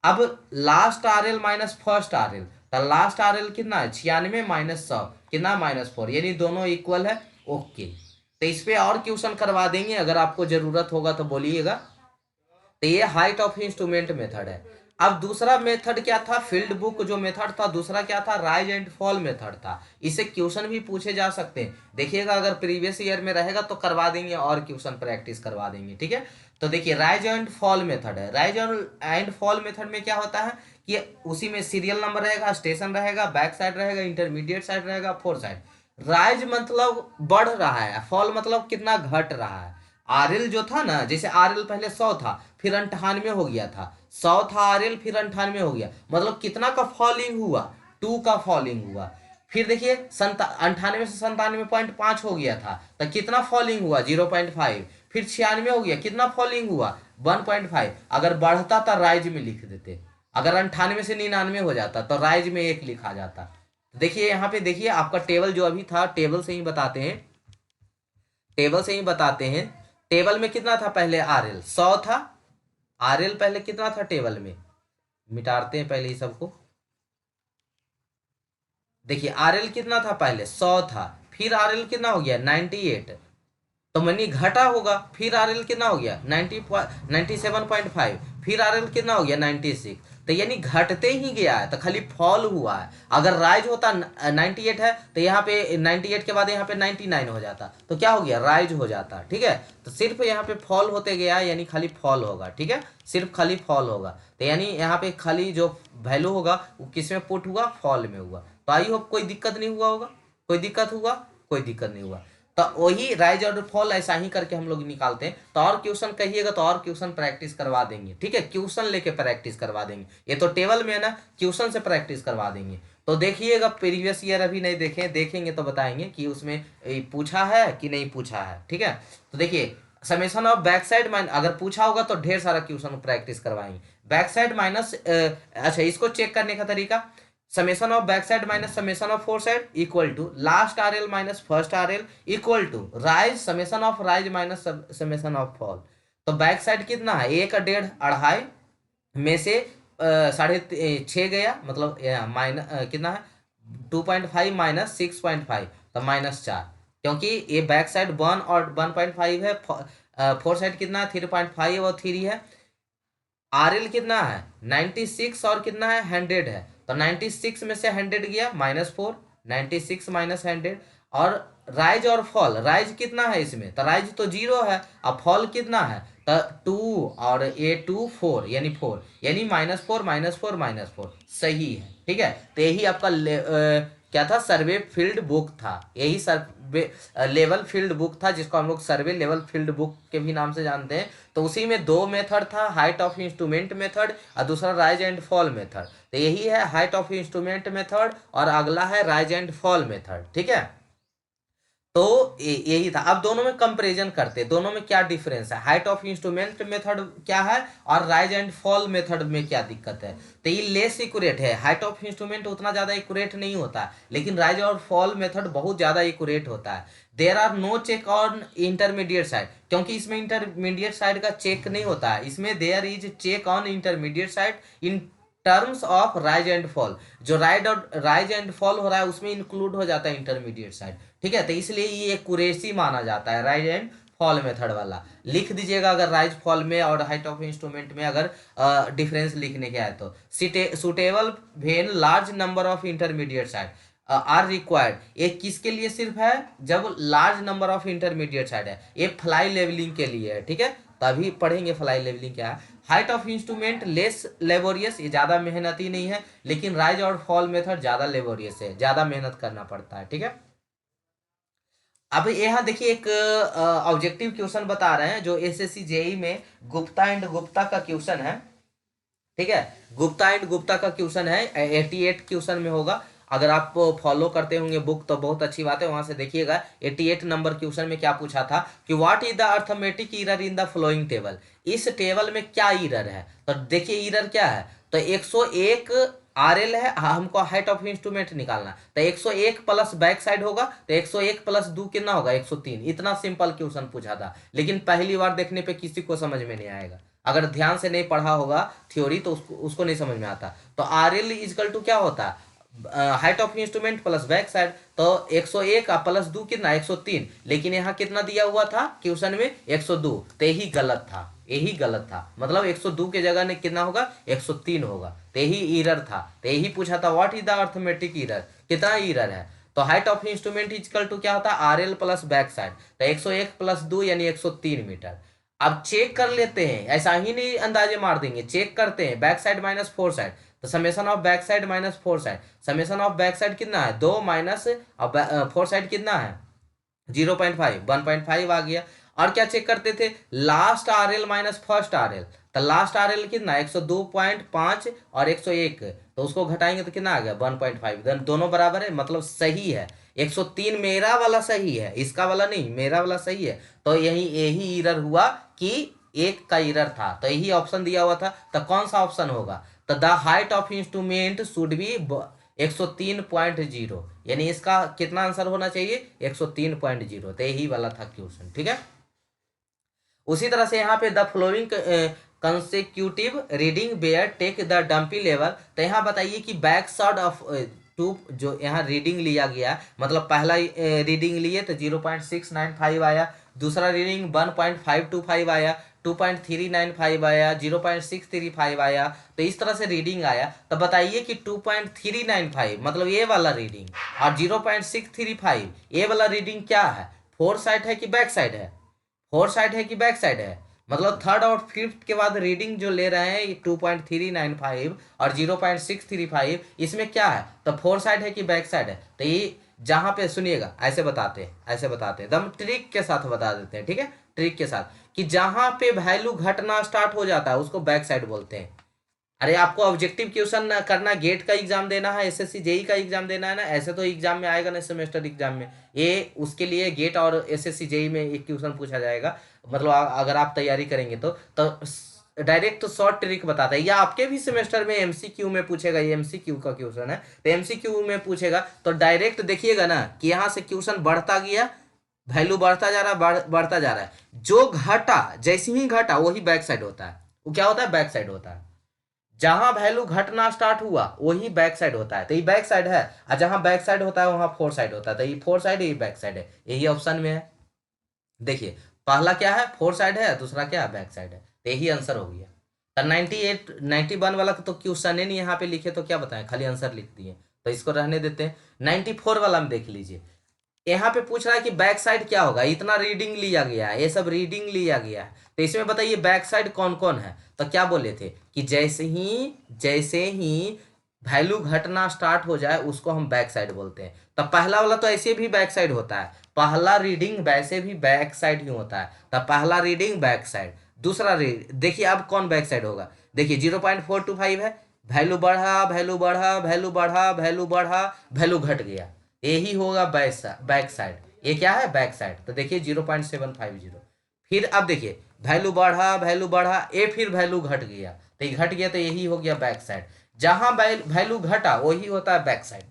अब last RL minus first RL, तो लास्ट आरएल कितना है 96 माइनस 100 कितना -4, यानी दोनों इक्वल है, ओके। तो इस पे और क्वेश्चन करवा देंगे, अगर आपको जरूरत होगा तो बोलिएगा। तो ये हाइट ऑफ इंस्ट्रूमेंट मेथड है। अब दूसरा मेथड क्या था, फील्ड बुक जो मेथड था, दूसरा क्या था, राइज एंड फॉल मेथड था। इससे क्वेश्चन भी पूछे जा सकते हैं, देखिएगा अगर प्रीवियस ईयर में रहेगा तो करवा देंगे और क्वेश्चन प्रैक्टिस करवा देंगे, ठीक है। तो देखिए राइज एंड फॉल मेथड है, राइज एंड फॉल मेथड में क्या होता है कि उसी में सीरियल नंबर रहेगा, स्टेशन रहेगा, बैक साइड रहेगा, इंटरमीडिएट साइड रहेगा, फोर साइड। राइज मतलब बढ़ रहा है, फॉल मतलब कितना घट रहा है। आरएल जो था ना, जैसे आरएल पहले 100 था फिर 98 हो गया था, 100 था आरएल फिर 98 हो गया, मतलब कितना का फॉलिंग हुआ, 2 का फॉलिंग हुआ। फिर देखिए 98 से 97.5 हो गया था, तो कितना फॉलिंग हुआ 0.5, फिर 96 हो गया, कितना फॉलिंग हुआ 1.5। अगर बढ़ता था राइज में लिख देते, अगर 98 से 99 हो जाता तो राइज में 1 लिखा जाता। देखिए यहाँ पे देखिए आपका टेबल जो अभी था, टेबल से ही बताते हैं, टेबल से ही बताते हैं। टेबल में कितना था पहले, आरएल 100 था, आरएल पहले कितना था टेबल में, मिटाते हैं पहले ही सबको। देखिए आरएल कितना था पहले 100 था, फिर आरएल कितना हो गया 98, तो मनी घटा होगा, फिर आरएल कितना हो गया 97.5, फिर आरएल कितना हो गया 96, तो यानी घटते ही गया है, तो खाली फॉल हुआ है। अगर राइज होता 98 है तो यहाँ पे 98 के बाद यहाँ पे 99 हो जाता, तो क्या हो गया राइज हो जाता, ठीक है। तो सिर्फ यहाँ पे फॉल होते गया, यानी खाली फॉल होगा, ठीक है, सिर्फ खाली फॉल होगा, तो यानी यहाँ पे खाली जो वैल्यू होगा वो किस में पुट हुआ, फॉल में हुआ। तो आई होप कोई दिक्कत नहीं हुआ होगा, कोई दिक्कत हुआ, कोई दिक्कत नहीं हुआ। तो वही राइज और फॉल ऐसा ही करके हम लोग निकालते हैं। तो और क्वेश्चन कहिएगा तो और क्वेश्चन प्रैक्टिस करवा देंगे, ठीक है, क्वेश्चन लेके प्रैक्टिस करवा देंगे, ये तो टेबल में है ना, क्वेश्चन से प्रैक्टिस करवा देंगे। तो देखिएगा प्रीवियस ईयर अभी नहीं देखे, देखेंगे तो बताएंगे कि उसमें पूछा है कि नहीं पूछा है, ठीक है। तो देखिए summation of back side minus, अगर पूछा होगा तो ढेर सारा क्वेश्चन प्रैक्टिस करवाएंगे। बैक साइड माइनस, अच्छा इसको चेक करने का तरीका, summation of back side minus summation of fore sight equal to last RL minus first RL equal to rise summation of rise minus summation of fall. तो back side कितना है, 1 1.5 2.5 में से 6.5 गया, मतलब माइनस कितना है 2.5 माइनस 6.5, तो -4, क्योंकि ये बैक साइड 1 और 1.5 है, फोर साइड कितना है 3.5 और 3 है। आरएल कितना है 96 और कितना है 100 है, तो 96 में से 100 गया -4, 96 माइनस 100। और राइज और फॉल, राइज कितना है इसमें, तो राइज तो 0 है, अब फॉल कितना है तो 2 और ए 2 4 यानी 4, यानी -4 -4 -4 सही है, ठीक है। तो यही आपका क्या था, सर्वे फील्ड बुक था, यही सर्वे लेवल फील्ड बुक था, जिसको हम लोग सर्वे लेवल फील्ड बुक के भी नाम से जानते हैं। तो उसी में 2 मेथड था, हाइट ऑफ इंस्ट्रूमेंट मेथड और दूसरा राइज एंड फॉल मेथड। तो यही है हाइट ऑफ इंस्ट्रूमेंट मेथड और अगला है राइज एंड फॉल मेथड, ठीक है। तो यही था। अब दोनों में कंपैरिजन करते, दोनों में क्या डिफरेंस है, हाइट ऑफ इंस्ट्रूमेंट मेथड क्या है और राइज एंड फॉल मेथड में क्या दिक्कत है। तो ये लेस एक्यूरेट है, हाइट ऑफ इंस्ट्रूमेंट उतना ज़्यादा एक्यूरेट नहीं होता, लेकिन राइज और फॉल मेथड बहुत ज़्यादा एक्यूरेट होता है। There are no check on intermediate sight, क्योंकि इसमें इंटरमीडिएट साइड का चेक नहीं होता है, इसमें there is check on intermediate sight in terms of rise and fall, जो राइज एंड फॉल हो रहा है उसमें इंक्लूड हो जाता है इंटरमीडिएट साइड, ठीक है। तो इसलिए ये एक्यूरेसी माना जाता है राइज एंड फॉल मेथड वाला। लिख दीजिएगा अगर राइज फॉल में और हाइट ऑफ इंस्ट्रूमेंट में अगर डिफरेंस लिखने के आए तो। Suitable when large number of intermediate sight are required, ये किसके लिए सिर्फ है, जब large number of intermediate sight है, ये फ्लाई लेवलिंग के लिए है, ठीक है। तभी पढ़ेंगे फ्लाई लेवलिंग क्या है। Height of instrument less laborious, ये ज़्यादा मेहनती नहीं है, लेकिन राइज और फॉल मेथड ज़्यादा लेबोरियस है, ज़्यादा मेहनत करना पड़ता है, ठीक है। अब यहाँ देखिए एक ऑब्जेक्टिव क्वेश्चन बता रहे हैं जो एसएससी जेई में गुप्ता एंड गुप्ता का क्वेश्चन है, ठीक है। गुप्ता एंड गुप्ता का क्वेश्चन है, 88 क्वेश्चन में होगा। अगर आप फॉलो करते होंगे बुक तो बहुत अच्छी बात है, वहां से देखिएगा। 88 नंबर क्वेश्चन में क्या पूछा था कि what is the arithmetic error in the flowing table, इस टेबल में क्या ईरर है। तो देखिए ईरर क्या है, तो 101 आरएल है, हमको हाइट ऑफ इंस्ट्रूमेंट निकालना, तो 101 प्लस बैक साइड होगा, तो 101 प्लस 2 कितना होगा 103। इतना सिंपल क्वेश्चन पूछा था, लेकिन पहली बार देखने पे किसी को समझ में नहीं आएगा, अगर ध्यान से नहीं पढ़ा होगा थ्योरी तो उसको नहीं समझ में आता। तो आर एल इजकल टू क्या होता है, height of instrument plus back side, तो 101 का प्लस 2 कितना 103, लेकिन यहाँ कितना दिया हुआ था क्वेश्चन में 102, तो यही गलत था, यही गलत था, मतलब 102 के जगह ने कितना होगा 103 होगा, तो यही एरर था। तो यही पूछा था what is the arithmetic error, कितना एरर है। तो height of instrument is equal to क्या होता है R L plus back side, तो 101 प्लस 2 यानी 103 मीटर। अब चेक कर लेते हैं, ऐसा ही नहीं अंदाजे मार देंगे, चेक करते हैं। Back side minus fore side, तो summation of back side minus fore side, summation of back side कितना है 2 माइनस फोर साइड कितना है 0.5, 1.5 आ गया। और क्या चेक करते थे, last R L minus first R L, तो लास्ट आर एल कितना 102.5 और 101, तो उसको घटाएंगे तो कितना आ गया 1.5, दोनों बराबर है, मतलब सही है। 103 मेरा वाला सही है, इसका वाला नहीं, मेरा वाला सही है। तो यही यही एरर हुआ कि एक का एरर था, तो यही ऑप्शन दिया हुआ था। तो कौन सा ऑप्शन होगा, तो the height of instrument should be 103.0, यानी इसका कितना आंसर होना चाहिए 103.0, तो यही वाला था क्वेश्चन, ठीक है। उसी तरह से यहाँ पे the following consecutive reading were take the dumpy level, तो यहाँ बताइए कि बैक साइड ऑफ टू जो यहाँ रीडिंग लिया गया, मतलब पहला रीडिंग लिए तो 0.695 आया, दूसरा रीडिंग 1.525 आया, 2.395 आया, 0.635 आया, तो इस तरह से रीडिंग आया। तो बताइए कि 2.395 मतलब ये वाला रीडिंग और 0.635 ये वाला रीडिंग क्या है, फोर साइड है कि बैक साइड है, फोर साइड है कि बैक साइड है, मतलब थर्ड और फिफ्थ के बाद रीडिंग जो ले रहे हैं 2.395 और 0.635, इसमें क्या है, तो फोर साइड है कि बैक साइड है। तो ये जहां पे सुनिएगा ऐसे बताते हैं, ऐसे बताते हैं, एकदम ट्रिक के साथ बता देते हैं, ठीक है, ट्रिक के साथ, कि जहां पे वैल्यू घटना स्टार्ट हो जाता है उसको बैक साइड बोलते हैं। अरे आपको ऑब्जेक्टिव क्वेश्चन करना, गेट का एग्जाम देना है, एसएससी जेई का एग्जाम देना है ना, ऐसे तो एग्जाम में आएगा ना सेमेस्टर एग्जाम में, ये उसके लिए गेट और एसएससी जेई में एक क्वेश्चन पूछा जाएगा, मतलब अगर आप तैयारी करेंगे तो डायरेक्ट तो शॉर्ट ट्रिक बताता है, या आपके भी सेमेस्टर में एमसीक्यू में पूछेगा, ये एमसीक्यू का क्वेश्चन है, तो एमसीक्यू में पूछेगा तो डायरेक्ट देखिएगा ना कि यहाँ से क्वेश्चन बढ़ता गया, वैल्यू बढ़ता जा रहा है, बढ़ता जा रहा है, जो घटा जैसे ही घटा वही बैक साइड होता है, वो क्या होता है बैक साइड होता है, जहां वैल्यू घटना स्टार्ट हुआ वही बैक साइड होता है, तो ये बैक साइड है, और जहां बैक साइड होता है वहां फोर साइड होता है, तो ये फोर साइड ये बैक साइड है, यही ऑप्शन में है। देखिए पहला क्या है फोर साइड है, दूसरा क्या है बैक साइड है, तो यही आंसर हो गया। तो 98 91 वाला तो क्वेश्चन ही नहीं यहाँ पे लिखे, तो क्या बताएं, खाली आंसर लिख दिए, तो इसको रहने देते हैं। 94 वाला में देख लीजिए, यहाँ पे पूछ रहा है कि बैक साइड क्या होगा, इतना रीडिंग लिया गया है, ये सब रीडिंग लिया गया है, तो इसमें बताइए बैक साइड कौन कौन है। तो क्या बोले थे कि जैसे ही वैल्यू घटना स्टार्ट हो जाए उसको हम बैक साइड बोलते हैं। तो पहला वाला तो ऐसे भी बैक साइड होता है, पहला रीडिंग वैसे भी बैक साइड ही होता है, तो पहला रीडिंग बैक साइड, दूसरा रीडिंग देखिए अब कौन बैक साइड होगा, देखिए 0.425 है, वैल्यू बढ़ा वैल्यू बढ़ा वैल्यू बढ़ा वैल्यू बढ़ा वैल्यू घट गया, यही होगा बैक साइड, ये क्या है बैक साइड, तो देखिए 0.750। फिर अब देखिए वैल्यू बढ़ा ये फिर वैल्यू घट गया, तो ये घट गया तो यही हो गया बैक साइड, जहां वैल्यू घटा वही होता है बैक साइड।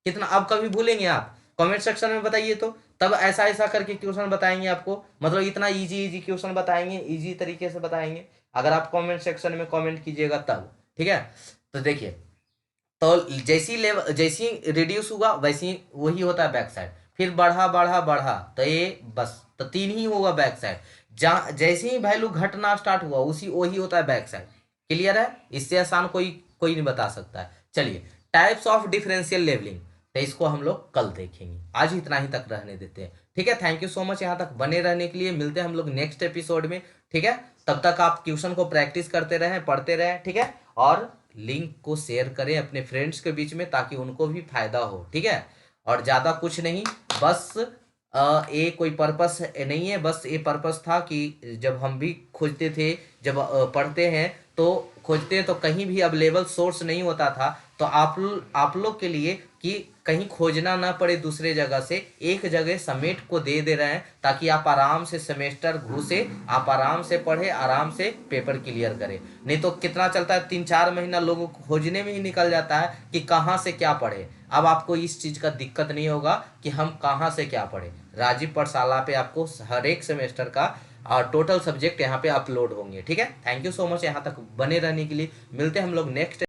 कितना अब कभी भूलेंगे आप, कमेंट सेक्शन में बताइए, तो तब ऐसा ऐसा करके क्वेश्चन बताएंगे आपको, मतलब इतना इजी इजी क्वेश्चन बताएंगे, इजी तरीके से बताएंगे, अगर आप कमेंट सेक्शन में कमेंट कीजिएगा तब, ठीक है। तो देखिए, तो जैसी लेवल जैसी रिड्यूस हुआ वैसी वही होता है बैक साइड, फिर बढ़ा बढ़ा बढ़ा तो ये बस तो 3 ही होगा बैक साइड। जहाँ जैसे ही वैल्यू घटना स्टार्ट हुआ उसी वही होता है बैक साइड। क्लियर है? इससे आसान कोई कोई नहीं बता सकता है। चलिए, टाइप्स ऑफ डिफरेंशियल लेवलिंग, तो इसको हम लोग कल देखेंगे, आज इतना ही तक रहने देते हैं। ठीक है, थैंक यू सो मच यहाँ तक बने रहने के लिए। मिलते हैं हम लोग नेक्स्ट एपिसोड में। ठीक है, तब तक आप ट्यूशन को प्रैक्टिस करते रहें, पढ़ते रहें। ठीक है, और लिंक को शेयर करें अपने फ्रेंड्स के बीच में ताकि उनको भी फायदा हो। ठीक है, और ज़्यादा कुछ नहीं, बस ये कोई पर्पस नहीं है, बस ये पर्पस था कि जब हम भी खोजते थे, जब पढ़ते हैं तो खोजते हैं तो कहीं भी अवेलेबल सोर्स नहीं होता था, तो आप लोग के लिए कि कहीं खोजना ना पड़े दूसरे जगह से, एक जगह समेट को दे दे रहे हैं ताकि आप आराम से सेमेस्टर घुसे, आप आराम से पढ़े, आराम से पेपर क्लियर करें। नहीं तो कितना चलता है, 3-4 महीना लोगों को खोजने में ही निकल जाता है कि कहाँ से क्या पढ़े। अब आपको इस चीज़ का दिक्कत नहीं होगा कि हम कहाँ से क्या पढ़े। राजीव पाठशाला पे आपको हर एक सेमेस्टर का और टोटल सब्जेक्ट यहाँ पे अपलोड होंगे। ठीक है, थैंक यू सो मच यहाँ तक बने रहने के लिए। मिलते हैं हम लोग नेक्स्ट